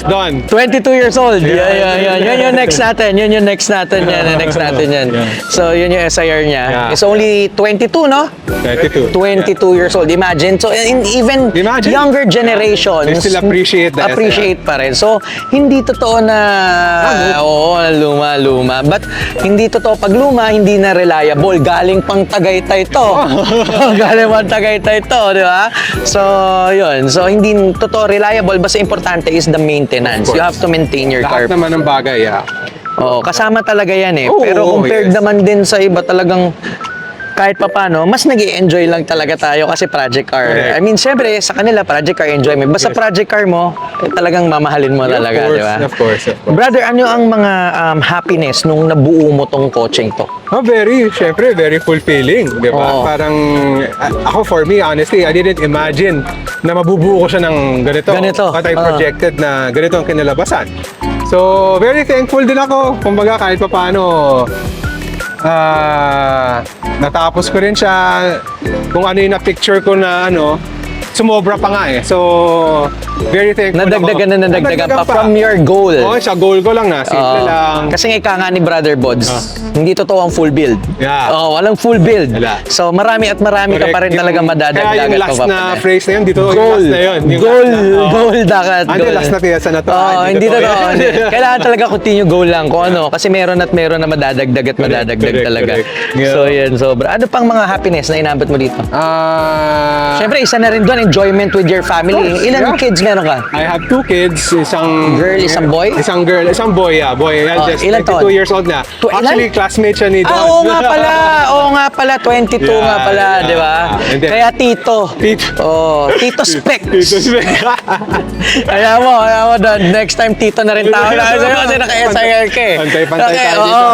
[SPEAKER 2] Don.
[SPEAKER 1] 22 years old.
[SPEAKER 2] Yeah.
[SPEAKER 1] Yan yung next natin. Yun yung next natin yan. Next natin yan.
[SPEAKER 2] Yeah.
[SPEAKER 1] So, yun yung SIR niya.
[SPEAKER 2] Yeah.
[SPEAKER 1] It's only 22, no?
[SPEAKER 2] 22.
[SPEAKER 1] 22 years old. Imagine. So, even
[SPEAKER 2] Imagine.
[SPEAKER 1] younger generations
[SPEAKER 2] They still appreciate the
[SPEAKER 1] appreciate pa rin. So, hindi totoo na oo, luma. But, hindi totoo pag luma, hindi na reliable. Galing pang Tagaytay to. Galing pang Tagaytay to, di ba? So, yun. So, hindi totoo reliable. Basta importante is the maintenance.
[SPEAKER 2] Of course.
[SPEAKER 1] You have to maintain your car.
[SPEAKER 2] Lahat naman ng bagay,
[SPEAKER 1] Oo, kasama talaga yan eh.
[SPEAKER 2] Oo,
[SPEAKER 1] Pero compared
[SPEAKER 2] yes.
[SPEAKER 1] naman din sa iba talagang kahit papano, mas nag-i-enjoy lang talaga tayo kasi project car.
[SPEAKER 2] Correct.
[SPEAKER 1] I mean, syempre, sa kanila, project car enjoyment. Basta
[SPEAKER 2] Yes.
[SPEAKER 1] project car mo, talagang mamahalin mo talaga, di ba?
[SPEAKER 2] Of course.
[SPEAKER 1] Brother, ano ang mga happiness nung nabuo mo tong coaching to?
[SPEAKER 2] Syempre, very fulfilling, di ba?
[SPEAKER 1] Oo.
[SPEAKER 2] Parang, ako for me, honestly, I didn't imagine na mabubuo ko siya ng ganito.
[SPEAKER 1] Ganito,
[SPEAKER 2] What I
[SPEAKER 1] oo.
[SPEAKER 2] projected na ganito ang kinalabasan. So, very thankful din ako. Kumbaga, kahit pa paano, natapos ko rin siya. Kung ano yung na-picture ko na sumobra pa nga eh. So, very thankful
[SPEAKER 1] Nadagdagan
[SPEAKER 2] ako.
[SPEAKER 1] na nadagdagan pa from your goal.
[SPEAKER 2] Oo, sa goal ko lang na. Simple lang.
[SPEAKER 1] Kasi nga ika nga ni Brother Bods, hindi totoo ang full build.
[SPEAKER 2] Yeah.
[SPEAKER 1] Walang full build.
[SPEAKER 2] Wala.
[SPEAKER 1] So marami ka
[SPEAKER 2] Correct.
[SPEAKER 1] pa rin talaga madadagdagan.
[SPEAKER 2] Kaya yung last
[SPEAKER 1] pa
[SPEAKER 2] na
[SPEAKER 1] pa.
[SPEAKER 2] phrase na yun, dito yung
[SPEAKER 1] Goal.
[SPEAKER 2] last na yun. Yung
[SPEAKER 1] Goal.
[SPEAKER 2] last na,
[SPEAKER 1] Goal dakat.
[SPEAKER 2] Hindi, last na tiyasa na to.
[SPEAKER 1] Hindi totoo. Hindi. Kailangan talaga continue goal lang. Kung ano. Kasi meron na madadagdag at madadagdag
[SPEAKER 2] correct,
[SPEAKER 1] talaga.
[SPEAKER 2] correct. Yeah.
[SPEAKER 1] So yan, sobra. Ano pang mga happiness na inabot mo dito?
[SPEAKER 2] Siyempre,
[SPEAKER 1] Siyempre, isa na rin doon, enjoyment with your family.
[SPEAKER 2] Of course,
[SPEAKER 1] Ilan
[SPEAKER 2] yeah.
[SPEAKER 1] kids meron ka?
[SPEAKER 2] I have 2 kids, isang
[SPEAKER 1] Girl, isang boy?
[SPEAKER 2] Isang girl, isang boy, boy. Just
[SPEAKER 1] ilan
[SPEAKER 2] 22
[SPEAKER 1] taon?
[SPEAKER 2] years old na. Actually,
[SPEAKER 1] Ilan?
[SPEAKER 2] classmate siya ni Don.
[SPEAKER 1] Oo nga pala, 22
[SPEAKER 2] Yeah,
[SPEAKER 1] nga pala,
[SPEAKER 2] yeah.
[SPEAKER 1] di ba?
[SPEAKER 2] And then-
[SPEAKER 1] Kaya Tito.
[SPEAKER 2] Tito.
[SPEAKER 1] Tito Specs.
[SPEAKER 2] Tito Specs.
[SPEAKER 1] Kaya mo, Don, next time Tito na rin tawag na sa'yo kasi naka-SIR ka eh.
[SPEAKER 2] Pantay-pantay
[SPEAKER 1] Okay,
[SPEAKER 2] tayo dito.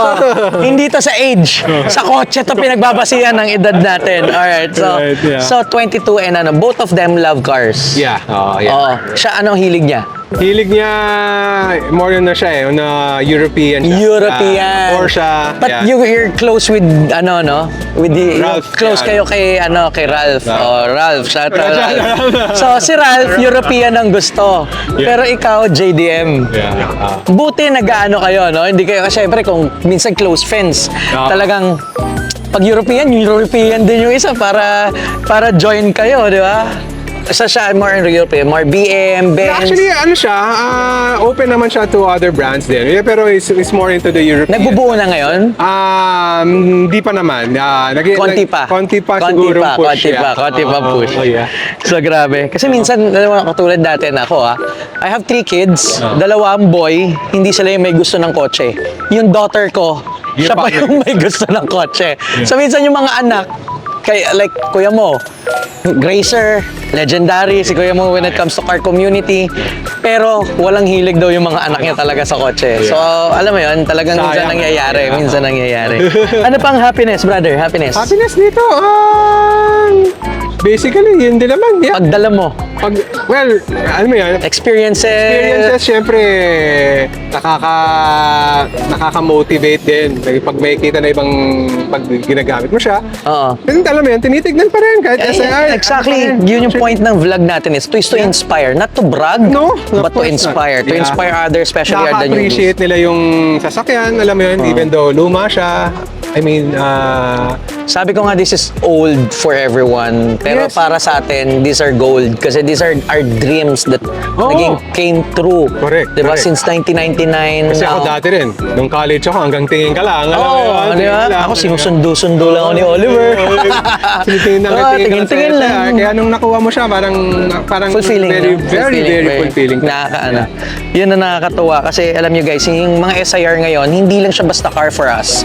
[SPEAKER 1] Hindi to sa age. Sa kotse to pinagbabasihan ng edad natin. Alright,
[SPEAKER 2] Right, yeah.
[SPEAKER 1] so 22 and both of them love cars.
[SPEAKER 2] Yeah, yeah.
[SPEAKER 1] Oo. Siya, anong hilig niya?
[SPEAKER 2] Hilig niya, more na siya eh, European siya.
[SPEAKER 1] European.
[SPEAKER 2] Porsche.
[SPEAKER 1] But
[SPEAKER 2] yeah.
[SPEAKER 1] you're close with with the
[SPEAKER 2] Ralph,
[SPEAKER 1] close
[SPEAKER 2] yeah.
[SPEAKER 1] kayo kay Ralph. Ralph. Shout out.
[SPEAKER 2] Ralph.
[SPEAKER 1] So si Ralph European ang gusto.
[SPEAKER 2] Yeah.
[SPEAKER 1] Pero ikaw JDM.
[SPEAKER 2] Yeah.
[SPEAKER 1] Buti nag-ano kayo, no? Hindi kayo kasi syempre kung minsan close friends, talagang pag European din yung isa para join kayo, di ba? Siya more in European, more BM, Benz.
[SPEAKER 2] Actually, open naman siya to other brands din. Yeah, pero is more into the European.
[SPEAKER 1] Nagbubuo na ngayon?
[SPEAKER 2] Hindi pa naman.
[SPEAKER 1] Konti pa.
[SPEAKER 2] Konti pa siguro push.
[SPEAKER 1] Konti pa push.
[SPEAKER 2] Oh, yeah.
[SPEAKER 1] So, grabe. Kasi minsan, alam mo, katulad dati na ako, I have 3 kids, 2 boy, hindi sila yung may gusto ng kotse. Yung daughter ko, siya pa yung may gusto ng kotse. So, minsan yung mga anak, like kuya mo, Gracer, legendary, si kuya mo when it comes to car community, pero walang hilig daw yung mga anak niya talaga sa kotse. So, alam mo yun, talagang minsan nangyayari. Ano pang happiness, brother? Happiness?
[SPEAKER 2] Happiness dito, basically, yun din naman. Yeah.
[SPEAKER 1] Pagdala mo.
[SPEAKER 2] Well, ano mo yan?
[SPEAKER 1] Experiences,
[SPEAKER 2] syempre, nakaka-motivate din. Pag may kita na ibang pag ginagamit mo siya.
[SPEAKER 1] Oo.
[SPEAKER 2] Pero alam mo yan, tinitignan pa rin kahit SIR.
[SPEAKER 1] Exactly. Yun yung point ng vlog natin is to inspire, not to brag,
[SPEAKER 2] No, of
[SPEAKER 1] but to
[SPEAKER 2] course
[SPEAKER 1] inspire.
[SPEAKER 2] not.
[SPEAKER 1] To
[SPEAKER 2] Yeah.
[SPEAKER 1] inspire others, especially our the
[SPEAKER 2] Nakaka-appreciate nila yung sasakyan, alam mo yun, even though luma siya. I mean,
[SPEAKER 1] Sabi ko nga, this is old for everyone. Pero
[SPEAKER 2] Yes.
[SPEAKER 1] para sa atin, these are gold. Kasi these are our dreams that came true.
[SPEAKER 2] Correct,
[SPEAKER 1] Diba?
[SPEAKER 2] correct.
[SPEAKER 1] Since 1999.
[SPEAKER 2] kasi ako dati rin, nung college ako, hanggang tingin ka lang. Alam mo
[SPEAKER 1] Oo,
[SPEAKER 2] yun,
[SPEAKER 1] di
[SPEAKER 2] tingin
[SPEAKER 1] ba?
[SPEAKER 2] ka lang.
[SPEAKER 1] Ako sinusundo-sundo lang ako ni Oliver.
[SPEAKER 2] Tingin lang. Kaya nung nakuha mo siya, parang
[SPEAKER 1] Fulfilling,
[SPEAKER 2] very,
[SPEAKER 1] no?
[SPEAKER 2] very fulfilling.
[SPEAKER 1] Nakakaano. Yun na nakakatuwa kasi alam nyo guys, yung mga SIR ngayon, hindi lang siya basta car for us.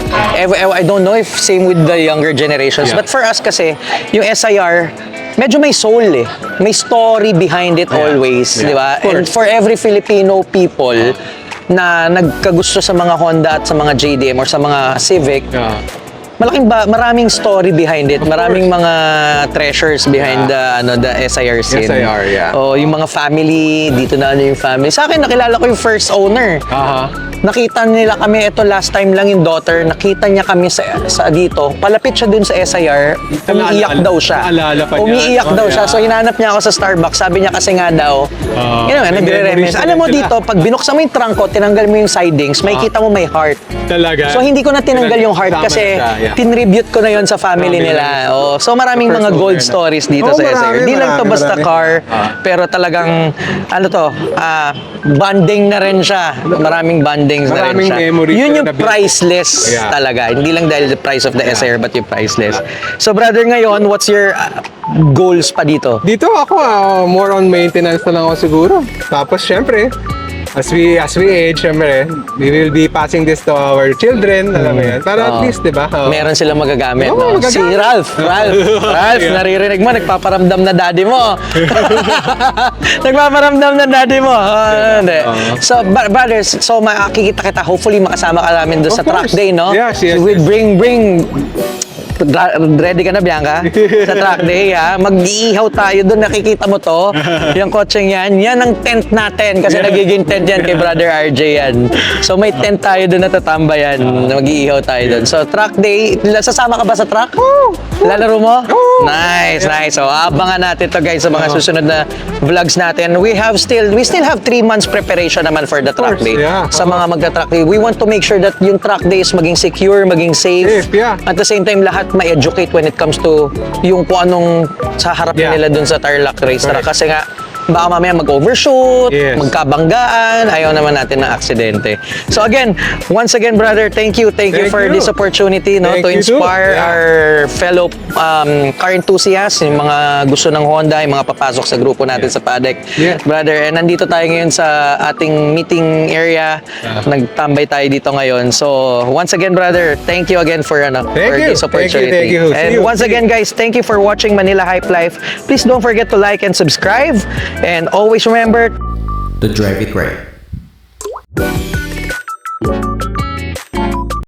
[SPEAKER 1] I don't know if same with the younger generations,
[SPEAKER 2] Yeah.
[SPEAKER 1] but for us kasi, yung SIR, medyo may soul eh. May story behind it always,
[SPEAKER 2] Yeah.
[SPEAKER 1] di ba?
[SPEAKER 2] Of course.
[SPEAKER 1] And for every Filipino people, na nagkagusto sa mga Honda at sa mga JDM or sa mga Civic,
[SPEAKER 2] Yeah.
[SPEAKER 1] maraming story behind it. Maraming mga treasures behind the SIR scene.
[SPEAKER 2] SIR, yeah.
[SPEAKER 1] Oh, yung mga family, dito na yung family. Sa akin, nakilala ko yung first owner. Nakita nila kami, ito last time lang yung daughter, nakita niya kami sa dito. Palapit siya dun sa SIR, umiiyak daw siya.
[SPEAKER 2] Naalala pa niya.
[SPEAKER 1] Umiiyak daw siya. So hinanap niya ako sa Starbucks. Sabi niya kasi nga daw, yun nga, nagre-reminisce. Alam mo dito, pag binuksan mo yung trunk ko, tinanggal mo yung sidings, may kita mo may heart.
[SPEAKER 2] Talaga?
[SPEAKER 1] So hindi ko na tinanggal yung heart
[SPEAKER 2] Sama
[SPEAKER 1] kasi
[SPEAKER 2] na siya, yeah.
[SPEAKER 1] tinribute ko na yon sa family nila. Oh, so maraming
[SPEAKER 2] The first
[SPEAKER 1] mga gold
[SPEAKER 2] owner na.
[SPEAKER 1] stories dito
[SPEAKER 2] Oh,
[SPEAKER 1] sa SIR. Hindi lang to
[SPEAKER 2] marami.
[SPEAKER 1] basta car, pero talagang ano to, bonding na rin siya. Maraming bondings na rin
[SPEAKER 2] Maraming
[SPEAKER 1] siya.
[SPEAKER 2] memories
[SPEAKER 1] Yun
[SPEAKER 2] na
[SPEAKER 1] yung
[SPEAKER 2] nabuild.
[SPEAKER 1] priceless
[SPEAKER 2] Yeah.
[SPEAKER 1] talaga. Hindi lang dahil the price of the SIR but yung priceless. So brother, ngayon, what's your goals pa dito?
[SPEAKER 2] Dito ako, more on maintenance na lang ako siguro. Tapos syempre, as we age, syempre, we will be passing this to our children, alam mo yan. Para at least, di ba?
[SPEAKER 1] Meron silang magagamit,
[SPEAKER 2] Oo,
[SPEAKER 1] no? Si
[SPEAKER 2] magagamit.
[SPEAKER 1] Ralph, naririnig mo, nagpaparamdam na daddy mo. Nagpaparamdam na daddy mo. Hindi. So, brothers, so makikita kita, hopefully makasama ka namin doon
[SPEAKER 2] Of
[SPEAKER 1] sa track
[SPEAKER 2] course.
[SPEAKER 1] day, no?
[SPEAKER 2] Yes.
[SPEAKER 1] We'll bring ready ka na, Bianca? Sa track day, ha? Mag-iihaw tayo doon. Nakikita mo to? Yung kotseng yan. Yan ang tent natin. Kasi nagiging tent yan kay Brother RJ yan. So, may tent tayo doon na tatambayan. Mag-iihaw tayo doon. So, track day. Sasama ka ba sa track? Lalaro mo? Nice. So, abangan natin to guys sa mga susunod na vlogs natin. We still have 3 months preparation naman for the track day.
[SPEAKER 2] yeah.
[SPEAKER 1] Sa mga magta-track day. We want to make sure that yung track day is maging secure, maging safe.
[SPEAKER 2] Safe, yeah.
[SPEAKER 1] At the same time, lahat ma-educate when it comes to yung kung anong sa harap
[SPEAKER 2] Yeah.
[SPEAKER 1] nila dun sa Tarlac racetrack.
[SPEAKER 2] Correct.
[SPEAKER 1] Kasi nga, baka mamaya mag-overshoot,
[SPEAKER 2] Yes.
[SPEAKER 1] magkabanggaan, ayaw naman natin ng aksidente. So again, once again, brother, thank you
[SPEAKER 2] Thank
[SPEAKER 1] for
[SPEAKER 2] you.
[SPEAKER 1] this opportunity, no,
[SPEAKER 2] Thank
[SPEAKER 1] to
[SPEAKER 2] you too.
[SPEAKER 1] inspire
[SPEAKER 2] Yeah.
[SPEAKER 1] our fellow car enthusiasts, yung mga gusto ng Honda, yung mga papasok sa grupo natin sa PADEC.
[SPEAKER 2] Yeah.
[SPEAKER 1] Brother, and nandito tayo ngayon sa ating meeting area. Nagtambay tayo dito ngayon. So, once again, brother, thank you again for
[SPEAKER 2] Thank
[SPEAKER 1] for
[SPEAKER 2] you.
[SPEAKER 1] this opportunity.
[SPEAKER 2] Thank you. See
[SPEAKER 1] And
[SPEAKER 2] you.
[SPEAKER 1] once again, guys, thank you for watching Manila Hype Life. Please don't forget to like and subscribe. And always remember,
[SPEAKER 3] to drive it right.